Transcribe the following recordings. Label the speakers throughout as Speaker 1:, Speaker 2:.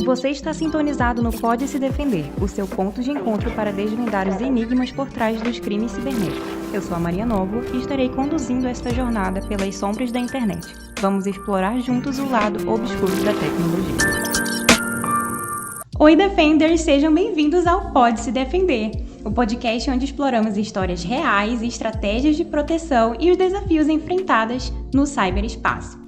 Speaker 1: Você está sintonizado no Pode Se Defender, o seu ponto de encontro para desvendar os enigmas por trás dos crimes cibernéticos. Eu sou a Maria Novo e estarei conduzindo esta jornada pelas sombras da internet. Vamos explorar juntos o lado obscuro da tecnologia. Oi, Defenders! Sejam bem-vindos ao Pode Se Defender, o podcast onde exploramos histórias reais, estratégias de proteção e os desafios enfrentados no cyberespaço.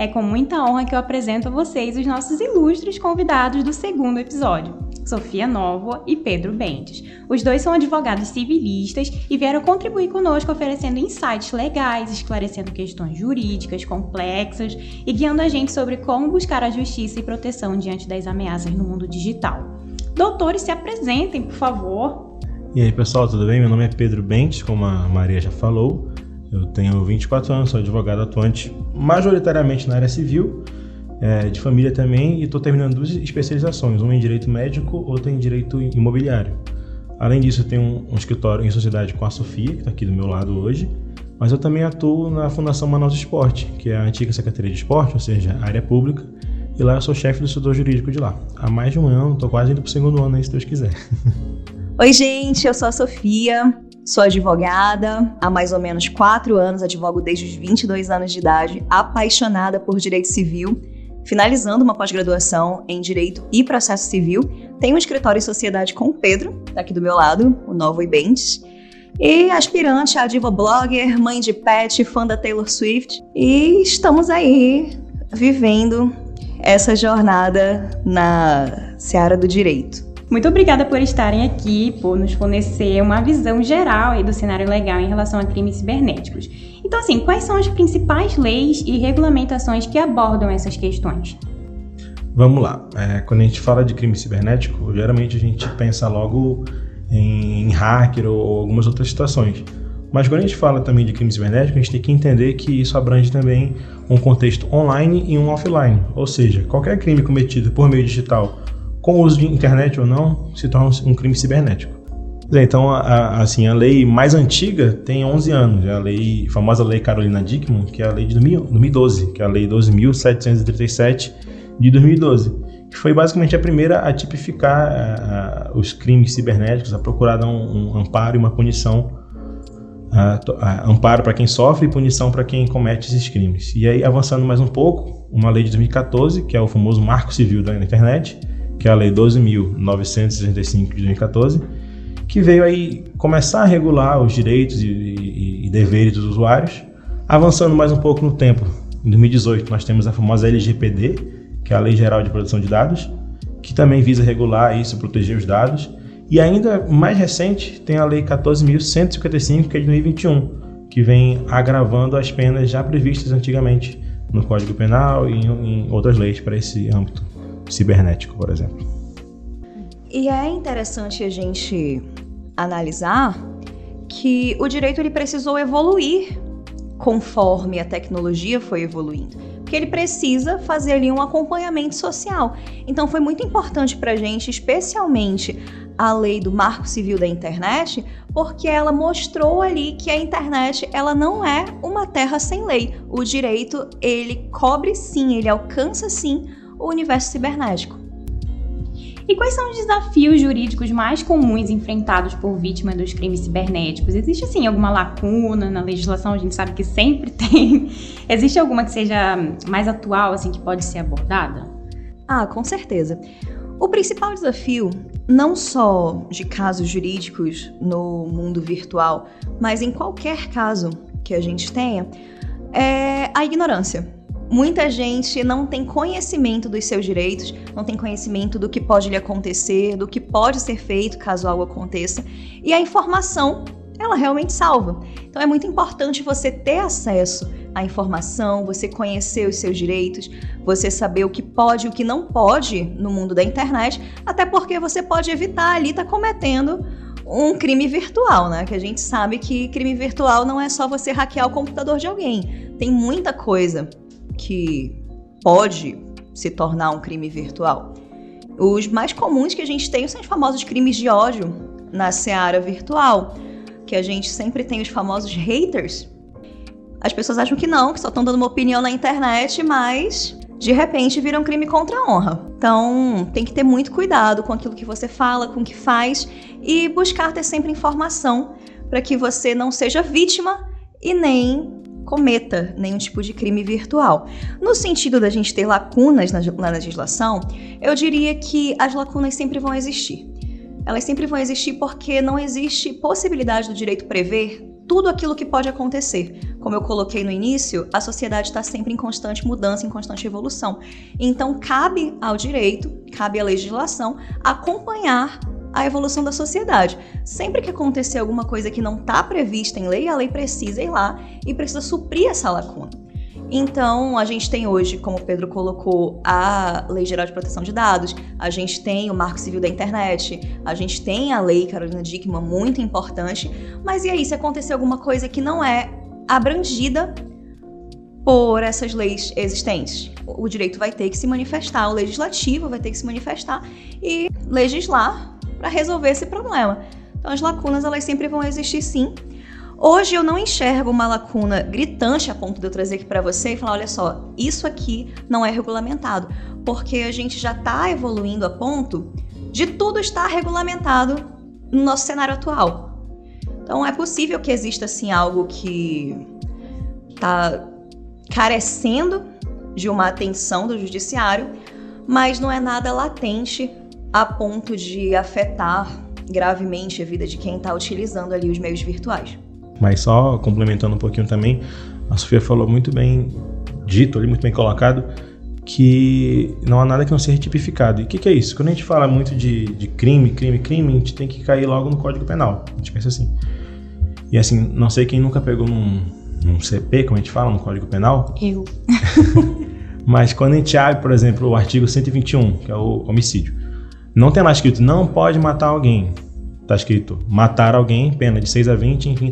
Speaker 1: É com muita honra que eu apresento a vocês os nossos ilustres convidados do segundo episódio, Sofia Novoa e Pedro Bentes. Os dois são advogados civilistas e vieram contribuir conosco oferecendo insights legais, esclarecendo questões jurídicas complexas e guiando a gente sobre como buscar a justiça e proteção diante das ameaças no mundo digital. Doutores, se apresentem, por favor.
Speaker 2: E aí, pessoal, tudo bem? Meu nome é Pedro Bentes, como a Maria já falou. Eu tenho 24 anos, sou advogado atuante majoritariamente na área civil, de família também, e estou terminando duas especializações, uma em direito médico, outra em direito imobiliário. Além disso, eu tenho um escritório em sociedade com a Sofia, que está aqui do meu lado hoje, mas eu também atuo na Fundação Manaus Esporte, que é a antiga Secretaria de Esporte, ou seja, a área pública, e lá eu sou chefe do setor jurídico de lá. Há mais de um ano, estou quase indo para o segundo ano aí, se Deus quiser.
Speaker 3: Oi, gente, eu sou a Sofia. Sou advogada, há mais ou menos 4 anos, advogo desde os 22 anos de idade, apaixonada por direito civil, finalizando uma pós-graduação em direito e processo civil. Tenho um escritório em sociedade com o Pedro, tá aqui do meu lado, o Novo e Bentes, e aspirante a advoblogger, mãe de pet, fã da Taylor Swift, e estamos aí vivendo essa jornada na seara do direito.
Speaker 1: Muito obrigada por estarem aqui, por nos fornecer uma visão geral aí do cenário legal em relação a crimes cibernéticos. Então, assim, quais são as principais leis e regulamentações que abordam essas questões?
Speaker 2: Vamos lá. Quando a gente fala de crime cibernético, geralmente a gente pensa logo em hacker ou algumas outras situações. Mas quando a gente fala também de crime cibernético, a gente tem que entender que isso abrange também um contexto online e um offline. Ou seja, qualquer crime cometido por meio digital, com o uso de internet ou não, se torna um crime cibernético. Então, a lei mais antiga tem 11 anos, é a famosa lei Carolina Dickmann, que é a lei de 2012, que é a lei 12.737 de 2012, que foi basicamente a primeira a tipificar os crimes cibernéticos, a procurar dar um amparo e uma punição, amparo para quem sofre e punição para quem comete esses crimes. E aí, avançando mais um pouco, uma lei de 2014, que é o famoso Marco Civil da Internet, que é a Lei 12.965 de 2014, que veio aí começar a regular os direitos e deveres dos usuários. Avançando mais um pouco no tempo, em 2018 nós temos a famosa LGPD, que é a Lei Geral de Proteção de Dados, que também visa regular isso, proteger os dados. E ainda mais recente tem a Lei 14.155, que é de 2021, que vem agravando as penas já previstas antigamente no Código Penal e em outras leis para esse âmbito cibernético, por exemplo.
Speaker 3: E é interessante a gente analisar que o direito ele precisou evoluir conforme a tecnologia foi evoluindo, porque ele precisa fazer ali um acompanhamento social. Então foi muito importante para a gente, especialmente a lei do Marco Civil da Internet, porque ela mostrou ali que a internet ela não é uma terra sem lei. O direito ele cobre sim, ele alcança sim o universo cibernético.
Speaker 1: E quais são os desafios jurídicos mais comuns enfrentados por vítimas dos crimes cibernéticos? Existe, assim, alguma lacuna na legislação? A gente sabe que sempre tem. Existe alguma que seja mais atual, assim, que pode ser abordada?
Speaker 3: Com certeza. O principal desafio, não só de casos jurídicos no mundo virtual, mas em qualquer caso que a gente tenha, é a ignorância. Muita gente não tem conhecimento dos seus direitos, não tem conhecimento do que pode lhe acontecer, do que pode ser feito caso algo aconteça, e a informação, ela realmente salva. Então é muito importante você ter acesso à informação, você conhecer os seus direitos, você saber o que pode e o que não pode no mundo da internet, até porque você pode evitar ali estar cometendo um crime virtual, né? Que a gente sabe que crime virtual não é só você hackear o computador de alguém, tem muita coisa que pode se tornar um crime virtual. Os mais comuns que a gente tem são os famosos crimes de ódio na seara virtual, que a gente sempre tem os famosos haters. As pessoas acham que não, que só estão dando uma opinião na internet, mas de repente vira um crime contra a honra. Então, tem que ter muito cuidado com aquilo que você fala, com o que faz e buscar ter sempre informação para que você não seja vítima e nem cometa nenhum tipo de crime virtual. No sentido da gente ter lacunas na legislação, eu diria que as lacunas sempre vão existir. Elas sempre vão existir porque não existe possibilidade do direito prever tudo aquilo que pode acontecer. Como eu coloquei no início, a sociedade está sempre em constante mudança, em constante evolução. Então, cabe ao direito, cabe à legislação, acompanhar a evolução da sociedade. Sempre que acontecer alguma coisa que não está prevista em lei, a lei precisa ir lá e precisa suprir essa lacuna. Então, a gente tem hoje, como o Pedro colocou, a Lei Geral de Proteção de Dados, a gente tem o Marco Civil da Internet, a gente tem a Lei Carolina Dickmann, muito importante, mas e aí, se acontecer alguma coisa que não é abrangida por essas leis existentes? O direito vai ter que se manifestar, o legislativo vai ter que se manifestar e legislar para resolver esse problema. Então, as lacunas, elas sempre vão existir, sim. Hoje eu não enxergo uma lacuna gritante a ponto de eu trazer aqui para você e falar, olha só, isso aqui não é regulamentado, porque a gente já está evoluindo a ponto de tudo estar regulamentado no nosso cenário atual. Então é possível que exista assim algo que está carecendo de uma atenção do judiciário, mas não é nada latente a ponto de afetar gravemente a vida de quem está utilizando ali os meios virtuais.
Speaker 2: Mas só complementando um pouquinho também, a Sofia falou muito bem dito ali, muito bem colocado, que não há nada que não seja tipificado. E o que é isso? Quando a gente fala muito de crime, a gente tem que cair logo no Código Penal. A gente pensa assim. E assim, não sei quem nunca pegou num CP, como a gente fala, no Código Penal.
Speaker 1: Eu.
Speaker 2: Mas quando a gente abre, por exemplo, o artigo 121, que é o homicídio, não tem lá escrito, não pode matar alguém. Está escrito, matar alguém, pena de 6 a 20, enfim,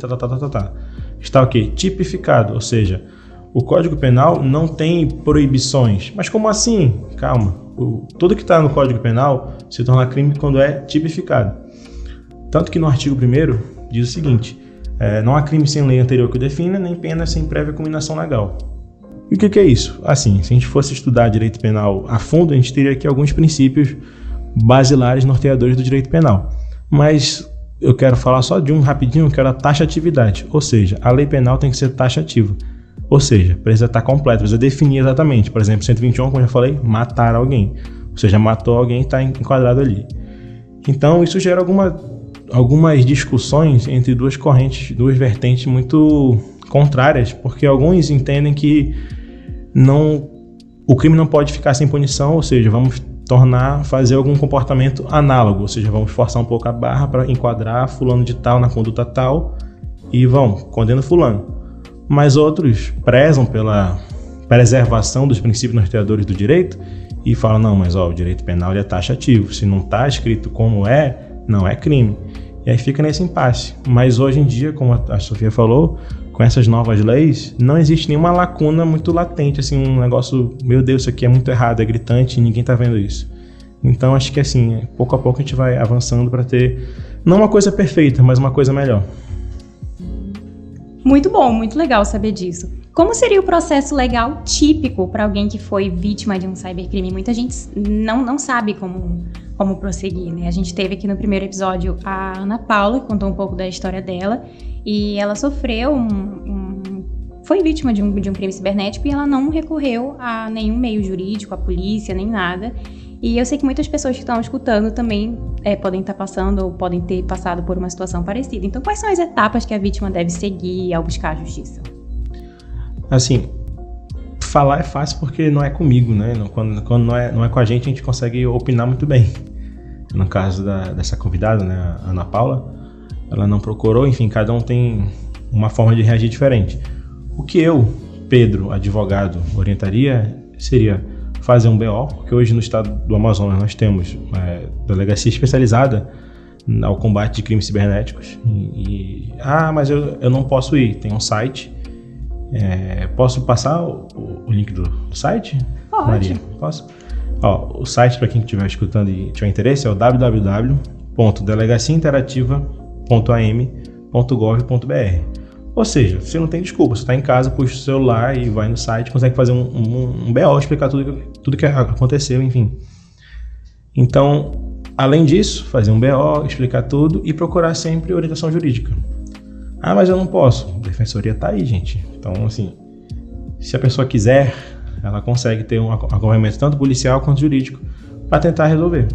Speaker 2: Está o quê? Tipificado, ou seja, o Código Penal não tem proibições. Mas como assim? Calma. Tudo que está no Código Penal se torna crime quando é tipificado. Tanto que no artigo 1º diz o seguinte, não há crime sem lei anterior que o defina, nem pena sem prévia cominação legal. E o que é isso? Assim, se a gente fosse estudar direito penal a fundo, a gente teria aqui alguns princípios basilares norteadores do direito penal. Mas eu quero falar só de um rapidinho, que é a taxatividade. Ou seja, a lei penal tem que ser taxativa. Ou seja, precisa estar completa, precisa definir exatamente. Por exemplo, 121, como eu já falei, matar alguém. Ou seja, matou alguém e está enquadrado ali. Então, isso gera algumas discussões entre duas correntes, duas vertentes muito contrárias, porque alguns entendem que o crime não pode ficar sem punição, ou seja, vamos fazer algum comportamento análogo, ou seja, vamos forçar um pouco a barra para enquadrar fulano de tal na conduta tal e condena fulano. Mas outros prezam pela preservação dos princípios norteadores do direito e falam, não, mas o direito penal ele é taxativo, se não está escrito como não é crime. E aí fica nesse impasse. Mas hoje em dia, como a Sofia falou, com essas novas leis, não existe nenhuma lacuna muito latente, assim, um negócio, meu Deus, isso aqui é muito errado, é gritante, ninguém tá vendo isso. Então, acho que assim, pouco a pouco a gente vai avançando para ter, não uma coisa perfeita, mas uma coisa melhor.
Speaker 1: Muito bom, muito legal saber disso. Como seria o processo legal típico para alguém que foi vítima de um cybercrime? Muita gente não sabe como prosseguir, né? A gente teve aqui no primeiro episódio a Ana Paula, que contou um pouco da história dela, e ela sofreu foi vítima de um crime cibernético e ela não recorreu a nenhum meio jurídico, a polícia, nem nada. E eu sei que muitas pessoas que estão escutando também podem estar passando ou podem ter passado por uma situação parecida. Então, quais são as etapas que a vítima deve seguir ao buscar a justiça?
Speaker 2: Assim, falar é fácil porque não é comigo, né? Quando não é com a gente consegue opinar muito bem. No caso dessa convidada, né, a Ana Paula, ela não procurou, enfim, cada um tem uma forma de reagir diferente. O que eu, Pedro, advogado, orientaria seria fazer um BO, porque hoje no estado do Amazonas nós temos delegacia especializada ao combate de crimes cibernéticos. Mas eu não posso ir, tem um site. Posso passar o link do site?
Speaker 1: Pode.
Speaker 2: Maria, posso? O site, para quem estiver escutando e tiver interesse, é o www.delegaciainterativa.am.gov.br. Ou seja, você não tem desculpa, você está em casa, puxa o celular e vai no site, consegue fazer um BO, explicar tudo que aconteceu, enfim. Então, além disso, fazer um BO, explicar tudo e procurar sempre orientação jurídica. Ah, mas eu não posso. A defensoria está aí, gente. Então, assim, se a pessoa quiser, ela consegue ter um acompanhamento tanto policial quanto jurídico para tentar resolver.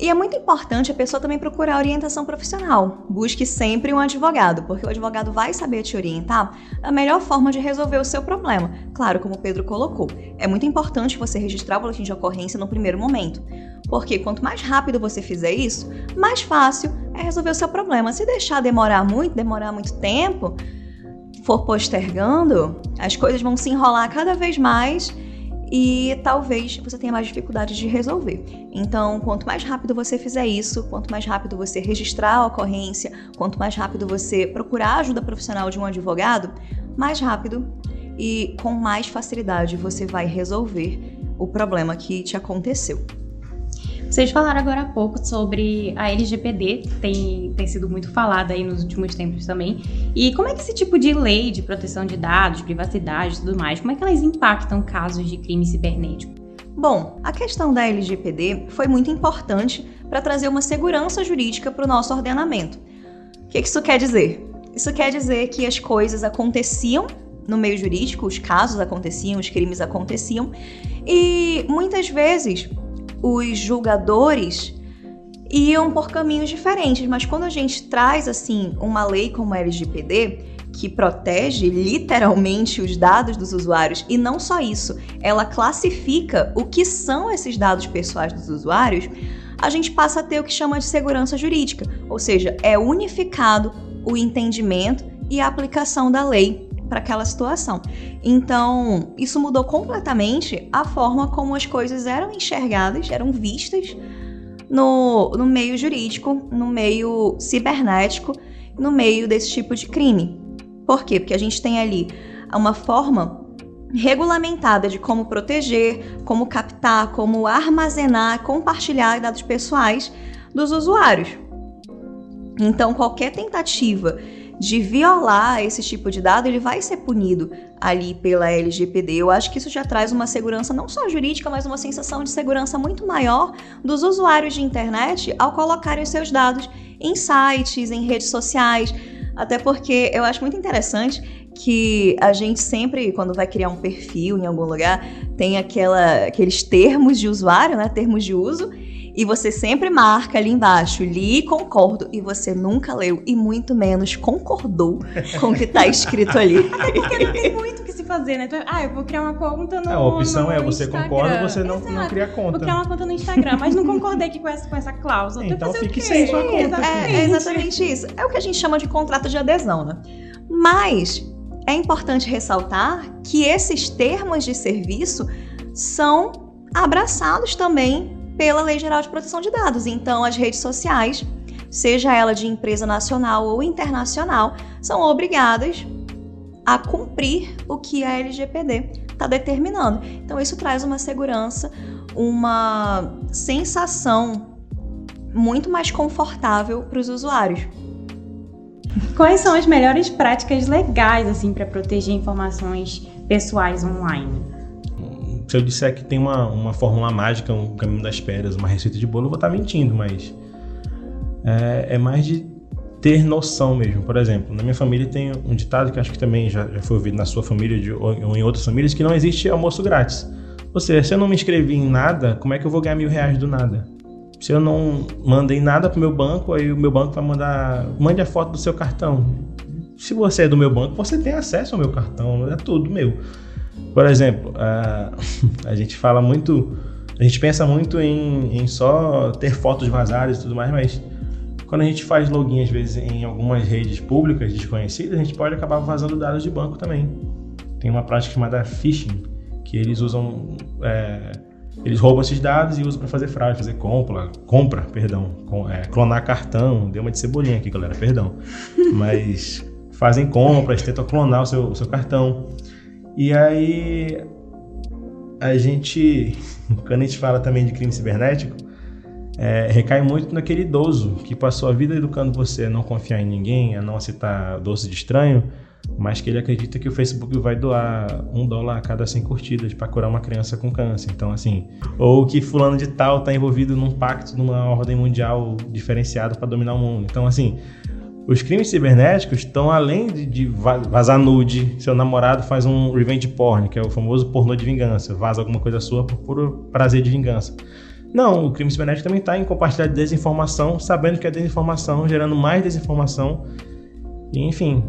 Speaker 3: E é muito importante a pessoa também procurar orientação profissional. Busque sempre um advogado, porque o advogado vai saber te orientar a melhor forma de resolver o seu problema. Claro, como o Pedro colocou, é muito importante você registrar o boletim de ocorrência no primeiro momento, porque quanto mais rápido você fizer isso, mais fácil é resolver o seu problema. Se deixar demorar muito tempo, for postergando, as coisas vão se enrolar cada vez mais e talvez você tenha mais dificuldade de resolver. Então, quanto mais rápido você fizer isso, quanto mais rápido você registrar a ocorrência, quanto mais rápido você procurar a ajuda profissional de um advogado, mais rápido e com mais facilidade você vai resolver o problema que te aconteceu.
Speaker 1: Vocês falaram agora há pouco sobre a LGPD, tem sido muito falada aí nos últimos tempos também. E como é que esse tipo de lei de proteção de dados, privacidade e tudo mais, como é que elas impactam casos de crime cibernético?
Speaker 3: Bom, a questão da LGPD foi muito importante para trazer uma segurança jurídica para o nosso ordenamento. O que isso quer dizer? Isso quer dizer que as coisas aconteciam no meio jurídico, os casos aconteciam, os crimes aconteciam, e muitas vezes os julgadores iam por caminhos diferentes, mas quando a gente traz assim uma lei como a LGPD, que protege literalmente os dados dos usuários, e não só isso, ela classifica o que são esses dados pessoais dos usuários, a gente passa a ter o que chama de segurança jurídica, ou seja, é unificado o entendimento e a aplicação da lei para aquela situação. Então, isso mudou completamente a forma como as coisas eram enxergadas, eram vistas no meio jurídico, no meio cibernético, no meio desse tipo de crime. Por quê? Porque a gente tem ali uma forma regulamentada de como proteger, como captar, como armazenar, compartilhar dados pessoais dos usuários. Então, qualquer tentativa de violar esse tipo de dado, ele vai ser punido ali pela LGPD. Eu acho que isso já traz uma segurança não só jurídica, mas uma sensação de segurança muito maior dos usuários de internet ao colocarem os seus dados em sites, em redes sociais. Até porque eu acho muito interessante que a gente sempre, quando vai criar um perfil em algum lugar, tem aqueles termos de usuário, né, termos de uso, e você sempre marca ali embaixo, li e concordo, e você nunca leu e muito menos concordou com o que está escrito ali.
Speaker 1: Até porque não tem muito o que se fazer, né? Eu vou criar uma conta no
Speaker 2: A opção é você
Speaker 1: Instagram.
Speaker 2: concorda ou você não cria conta.
Speaker 1: Vou criar uma conta no Instagram, mas não concordei aqui com essa cláusula.
Speaker 2: Então fique sem sua conta.
Speaker 3: É exatamente isso. É o que a gente chama de contrato de adesão, né? Mas é importante ressaltar que esses termos de serviço são abraçados também pela Lei Geral de Proteção de Dados. Então, as redes sociais, seja ela de empresa nacional ou internacional, são obrigadas a cumprir o que a LGPD está determinando. Então, isso traz uma segurança, uma sensação muito mais confortável para os usuários.
Speaker 1: Quais são as melhores práticas legais assim, para proteger informações pessoais online?
Speaker 2: Se eu disser que tem uma fórmula mágica, um caminho das pedras, uma receita de bolo, eu vou estar mentindo, mas é mais de ter noção mesmo. Por exemplo, na minha família tem um ditado que acho que também já foi ouvido na sua família ou em outras famílias, que não existe almoço grátis. Ou seja, se eu não me inscrevi em nada, como é que eu vou ganhar R$1.000 do nada? Se eu não mandei nada pro meu banco, aí o meu banco vai mande a foto do seu cartão. Se você é do meu banco, você tem acesso ao meu cartão, é tudo meu. Por exemplo, a gente fala muito, a gente pensa muito em só ter fotos vazadas e tudo mais, mas quando a gente faz login, às vezes, em algumas redes públicas desconhecidas, a gente pode acabar vazando dados de banco também. Tem uma prática chamada phishing, que eles usam, eles roubam esses dados e usam para fazer fraude, fazer compra, clonar cartão, deu uma de cebolinha aqui, galera, perdão. Mas fazem compras, tentam clonar o seu cartão. E aí, quando a gente fala também de crime cibernético, recai muito naquele idoso que passou a vida educando você a não confiar em ninguém, a não aceitar doce de estranho, mas que ele acredita que o Facebook vai doar $1 a cada 100 curtidas para curar uma criança com câncer. Então, assim, ou que fulano de tal está envolvido num pacto, numa ordem mundial diferenciada para dominar o mundo. Então, assim, os crimes cibernéticos estão além de vazar nude, seu namorado faz um revenge porn, que é o famoso pornô de vingança, vaza alguma coisa sua por puro prazer de vingança. Não, o crime cibernético também está em compartilhar desinformação, sabendo que é desinformação, gerando mais desinformação. E, enfim,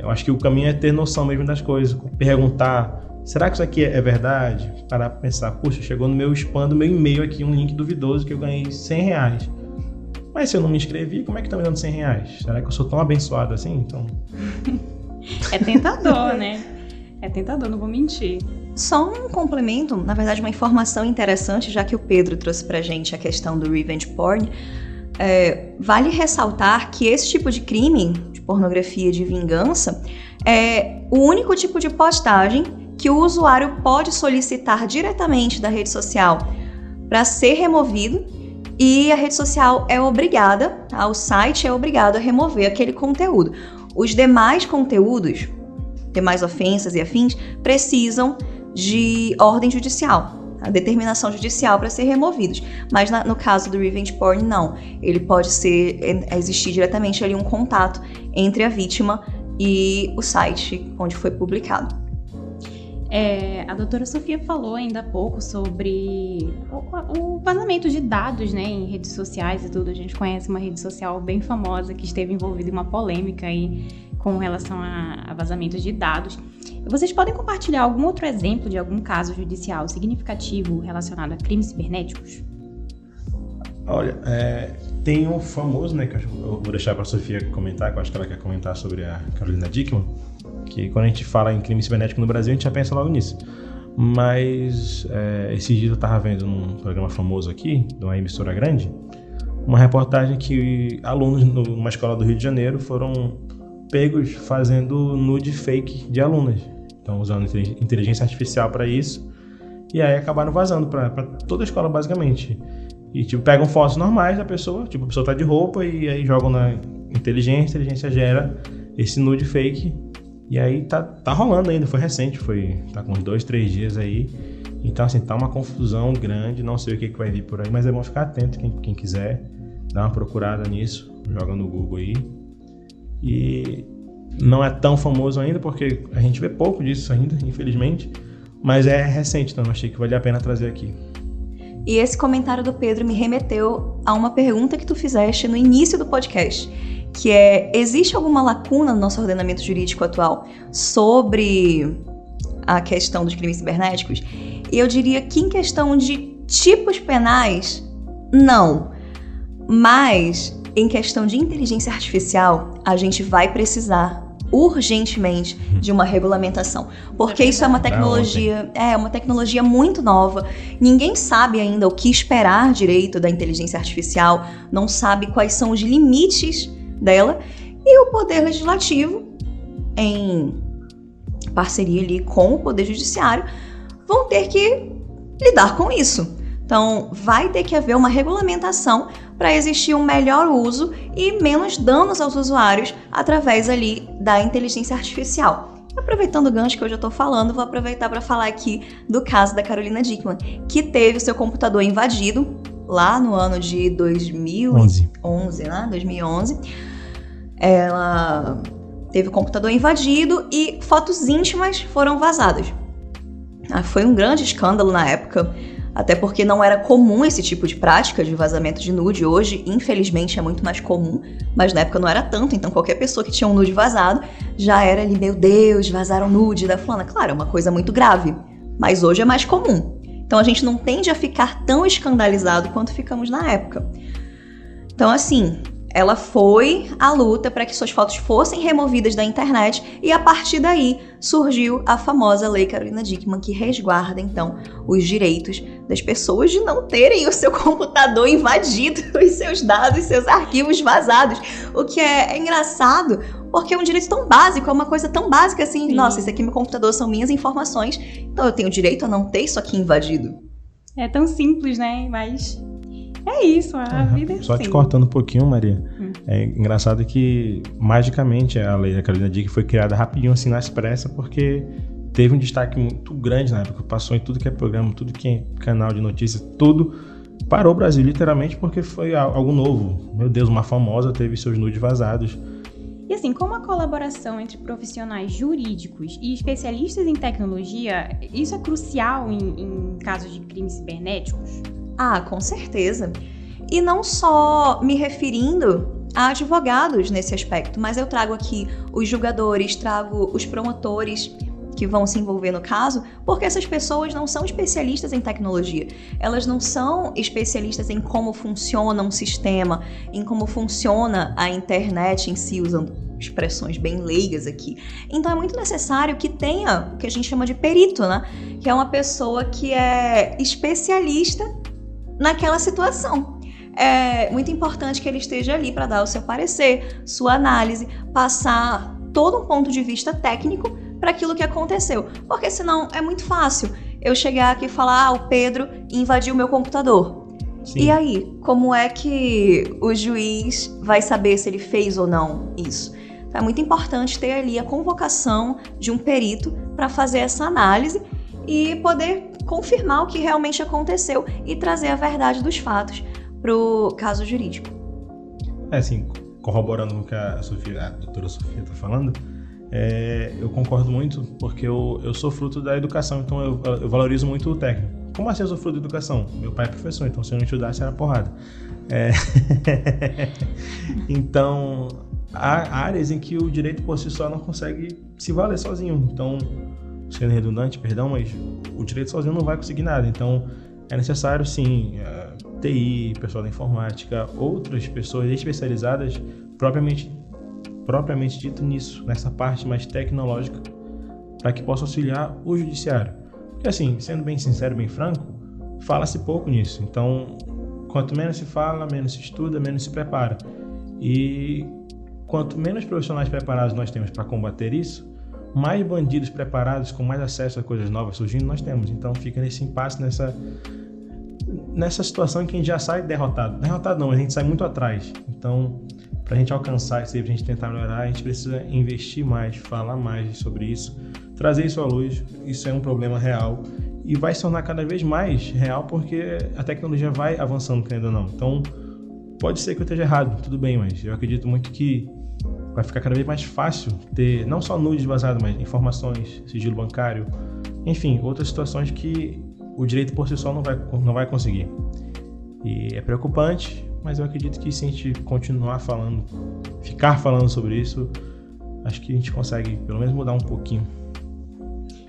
Speaker 2: eu acho que o caminho é ter noção mesmo das coisas, perguntar, será que isso aqui é verdade? Parar para pensar, puxa, chegou no meu spam do meu e-mail aqui um link duvidoso que eu ganhei R$100. Mas se eu não me inscrevi, como é que tá me dando R$100? Será que eu sou tão abençoado assim? Então...
Speaker 1: É tentador, né? É tentador, não vou mentir.
Speaker 3: Só um complemento, na verdade uma informação interessante, já que o Pedro trouxe pra gente a questão do revenge porn, vale ressaltar que esse tipo de crime, de pornografia de vingança, é o único tipo de postagem que o usuário pode solicitar diretamente da rede social para ser removido, e a rede social é obrigada, o site é obrigado a remover aquele conteúdo. Os demais conteúdos, demais ofensas e afins, precisam de ordem judicial, a determinação judicial para ser removidos. Mas no caso do revenge porn, não. Ele pode existir diretamente ali um contato entre a vítima e o site onde foi publicado.
Speaker 1: A doutora Sofia falou ainda há pouco sobre o vazamento de dados, né, em redes sociais e tudo. A gente conhece uma rede social bem famosa que esteve envolvida em uma polêmica aí com relação a vazamento de dados. Vocês podem compartilhar algum outro exemplo de algum caso judicial significativo relacionado a crimes cibernéticos?
Speaker 2: Olha, tem um famoso, né, que eu vou deixar para a Sofia comentar, que eu acho que ela quer comentar sobre a Carolina Dickmann, que quando a gente fala em crime cibernético no Brasil, a gente já pensa logo nisso. Mas esses dias eu estava vendo num programa famoso aqui, de uma emissora grande, uma reportagem que alunos numa escola do Rio de Janeiro foram pegos fazendo nude fake de alunas. Então, usando inteligência artificial para isso. E aí acabaram vazando para toda a escola, basicamente. E, pegam fotos normais da pessoa, a pessoa tá de roupa e aí jogam na inteligência, a inteligência gera esse nude fake. E aí tá rolando ainda, foi recente, tá com uns 2-3 dias aí. Então, assim, tá uma confusão grande, não sei o que vai vir por aí, mas é bom ficar atento, quem quiser, dar uma procurada nisso, joga no Google aí. E não é tão famoso ainda, porque a gente vê pouco disso ainda, infelizmente, mas é recente, então eu achei que valia a pena trazer aqui.
Speaker 3: E esse comentário do Pedro me remeteu a uma pergunta que tu fizeste no início do podcast, que existe alguma lacuna no nosso ordenamento jurídico atual sobre a questão dos crimes cibernéticos? E eu diria que em questão de tipos penais, não. Mas em questão de inteligência artificial, a gente vai precisar urgentemente de uma regulamentação, porque isso é uma tecnologia muito nova. Ninguém sabe ainda o que esperar direito da inteligência artificial, não sabe quais são os limites dela, e o Poder Legislativo, em parceria ali com o Poder Judiciário, vão ter que lidar com isso. Então, vai ter que haver uma regulamentação para existir um melhor uso e menos danos aos usuários através ali da inteligência artificial. Aproveitando o gancho que eu já estou falando, vou aproveitar para falar aqui do caso da Carolina Dickmann, que teve o seu computador invadido lá no ano de 2011, né? 2011. Ela teve o computador invadido e fotos íntimas foram vazadas. Foi um grande escândalo na época, até porque não era comum esse tipo de prática de vazamento de nude. Hoje, infelizmente, é muito mais comum, mas na época não era tanto, então qualquer pessoa que tinha um nude vazado já era ali, meu Deus, vazaram nude da fulana. Claro, é uma coisa muito grave, mas hoje é mais comum. Então a gente não tende a ficar tão escandalizado quanto ficamos na época. Então, assim, ela foi à luta para que suas fotos fossem removidas da internet e a partir daí surgiu a famosa Lei Carolina Dickmann, que resguarda, então, os direitos das pessoas de não terem o seu computador invadido, os seus dados, seus arquivos vazados. O que é engraçado, porque é um direito tão básico, é uma coisa tão básica assim, nossa, esse aqui meu computador são minhas informações, então eu tenho direito a não ter isso aqui invadido.
Speaker 1: É tão simples, né? Mas É isso, a vida é
Speaker 2: Só
Speaker 1: assim.
Speaker 2: te cortando um pouquinho, Maria. É engraçado que, magicamente, a lei da Carolina Dickmann foi criada rapidinho, assim, nas pressas, porque teve um destaque muito grande na época. Passou em tudo que é programa, tudo que é canal de notícias, tudo. Parou o Brasil, literalmente, porque foi algo novo. Meu Deus, uma famosa teve seus nudes vazados.
Speaker 1: E assim, como a colaboração entre profissionais jurídicos e especialistas em tecnologia, isso é crucial em casos de crimes cibernéticos?
Speaker 3: Ah, com certeza. E não só me referindo a advogados nesse aspecto, mas eu trago aqui os julgadores, trago os promotores que vão se envolver no caso, porque essas pessoas não são especialistas em tecnologia. Elas não são especialistas em como funciona um sistema, em como funciona a internet em si, usando expressões bem leigas aqui. Então é muito necessário que tenha o que a gente chama de perito, né? Que é uma pessoa que é especialista naquela situação. É muito importante que ele esteja ali para dar o seu parecer, sua análise, passar todo um ponto de vista técnico para aquilo que aconteceu. Porque senão é muito fácil eu chegar aqui e falar, o Pedro invadiu meu computador. Sim. E aí, como é que o juiz vai saber se ele fez ou não isso? Então é muito importante ter ali a convocação de um perito para fazer essa análise e poder confirmar o que realmente aconteceu e trazer a verdade dos fatos para o caso jurídico.
Speaker 2: Assim, corroborando com o que a doutora Sofia está falando, eu concordo muito, porque eu sou fruto da educação, então eu valorizo muito o técnico. Como assim eu sou fruto da educação? Meu pai é professor, então se eu não estudasse era porrada. Então, há áreas em que o direito por si só não consegue se valer sozinho. Então, sendo redundante, perdão, mas o direito sozinho não vai conseguir nada. Então, é necessário, sim, TI, pessoal da informática, outras pessoas especializadas propriamente dito nisso, nessa parte mais tecnológica, para que possa auxiliar o judiciário. Porque assim, sendo bem sincero, bem franco, fala-se pouco nisso. Então, quanto menos se fala, menos se estuda, menos se prepara. E quanto menos profissionais preparados nós temos para combater isso, mais bandidos preparados, com mais acesso a coisas novas surgindo, nós temos. Então fica nesse impasse, nessa situação em que a gente já sai derrotado. Derrotado não, a gente sai muito atrás. Então, para a gente alcançar isso aí, para a gente tentar melhorar, a gente precisa investir mais, falar mais sobre isso, trazer isso à luz. Isso é um problema real e vai se tornar cada vez mais real porque a tecnologia vai avançando, querendo ou não. Então, pode ser que eu esteja errado, tudo bem, mas eu acredito muito que vai ficar cada vez mais fácil ter não só nudes vazados, mas informações, sigilo bancário, enfim, outras situações que o direito por si só não vai conseguir. E é preocupante, mas eu acredito que se a gente continuar falando, ficar falando sobre isso, acho que a gente consegue pelo menos mudar um pouquinho.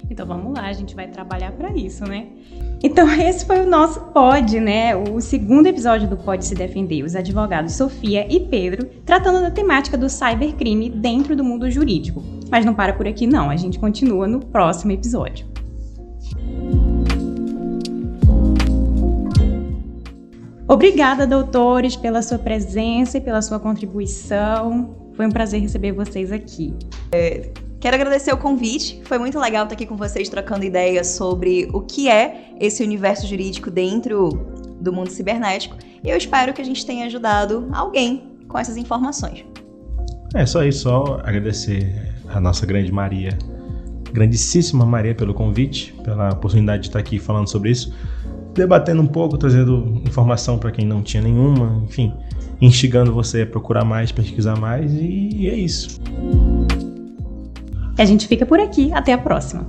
Speaker 1: Então vamos lá, a gente vai trabalhar para isso, né? Então esse foi o nosso Pode, né? O segundo episódio do Pode Se Defender, os advogados Sofia e Pedro, tratando da temática do cybercrime dentro do mundo jurídico. Mas não para por aqui não, a gente continua no próximo episódio. Obrigada, doutores, pela sua presença e pela sua contribuição. Foi um prazer receber vocês aqui.
Speaker 3: Quero agradecer o convite, foi muito legal estar aqui com vocês trocando ideias sobre o que é esse universo jurídico dentro do mundo cibernético e eu espero que a gente tenha ajudado alguém com essas informações.
Speaker 2: É só isso, só agradecer a nossa grande Maria, grandíssima Maria pelo convite, pela oportunidade de estar aqui falando sobre isso, debatendo um pouco, trazendo informação para quem não tinha nenhuma, enfim, instigando você a procurar mais, pesquisar mais e é isso.
Speaker 1: A gente fica por aqui, até a próxima.